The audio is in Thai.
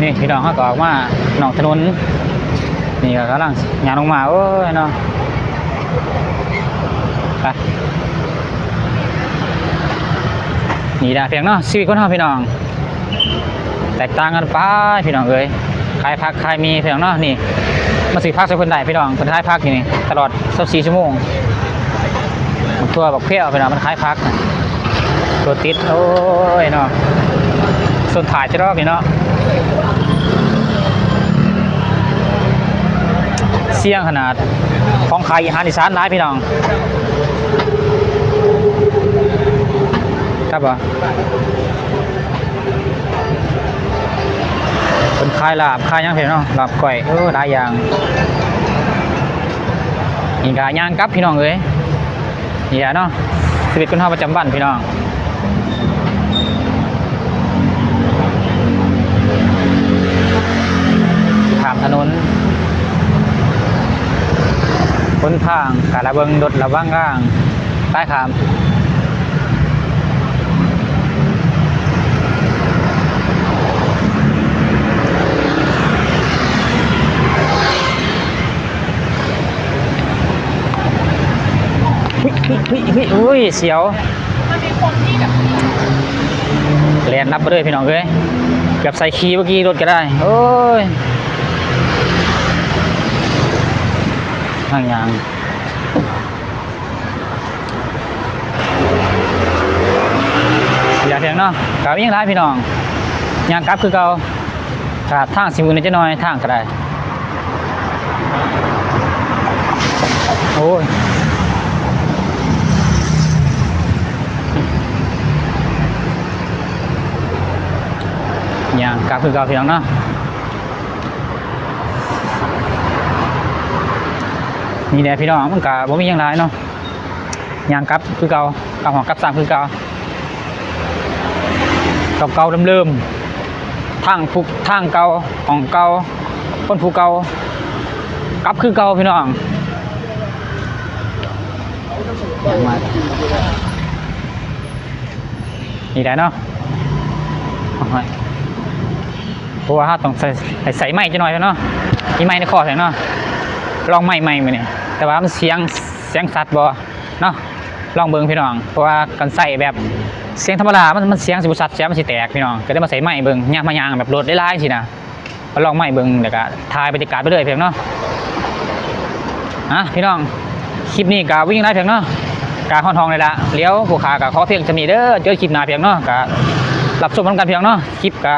นี่พี่น้องเขาก็ออกมาหนองถนนนี่ก็กำลังยางลงมาโอ้ยเนาะไปนี่ได้เพียงเนาะชีวิตคนเฮาพี่น้องแตกต่างกันไปพี่น้องเอ้ยขายผักขายมีเพียงเนาะนี่มาซื้อผักใส่คนใดพี่น้องคนขายผักนี่ตลอด24 ชั่วโมงตัวบักเพี้ยวพี่น้องมันขายผักตัวติดโอ้ยเนาะส่วนถ่ายจะรอบนี่เนาะเสี่ยงขนาดของขายอาหารอีสานร้ายพี่น้องครับบ่คนขายลาบขายยังเพียงเนาะลาบก้อยหลายอย่างอีกอย่างกับพี่น้องเอ้ยนี่เนาะชีวิตคนเฮาประจำวันพี่น้องข้ามถนนคนทางกาละเบิงรถระวังร่างใต้ขามอุ้ยเสียวมันมีคนที่แบบแลนนับไปเลยพี่น้องเอ้ยเกือบใส่คีย์เมื่อกี้รถก็ได้โอ้ยทางยางอย่าเพียงเนาะกลับยังไรพี่น้องยางกลับคือเก่าขาดทางสิมือนิดจะน้อยทางก็ได้โอ้ยยางกลับคือเก่าพี่น้องเนาะนี่แหละพี่น้องมันก็บ่มีอย่างไรเนาะยางกลับคือเก่ากับของกลับสามคือเก่าเก่าเริ่มทางผูกทางเก่าของเก่าคนผูกเก่ากลับคือเก่าพี่น้องนี่ได้เนาะเพราะว่าต้องใส่ไม้จะหน่อยเนาะมีไม้ในคอแข็งเนาะลองไม้มาเนี่ยแต่ว่ามันเสียงสัตว์บ่เนาะลองเบิ่งพี่น้องเพราะว่ากันใส่แบบเสียงธรรมดามันเสียงสิบสัตว์เสียงมันสิแตกพี่น้องก็ได้มาใส่ไม้เบิ่งย่างมายางแบบรถไล่ๆสินะก็ลองไม้เบิ่งเดี๋ยวก็ถ่ายบรรยากาศไปเลยเพียงเนาะพี่น้องคลิปนี้ก็วิ่งได้เพียงเนาะกาห้องทองเลยละเลี้ยวผู้ขากับขอเพียงจะมีเด้อเจอคลิปหน้าเพียงเนาะก็รับชมกันเพียงเนาะคลิปก็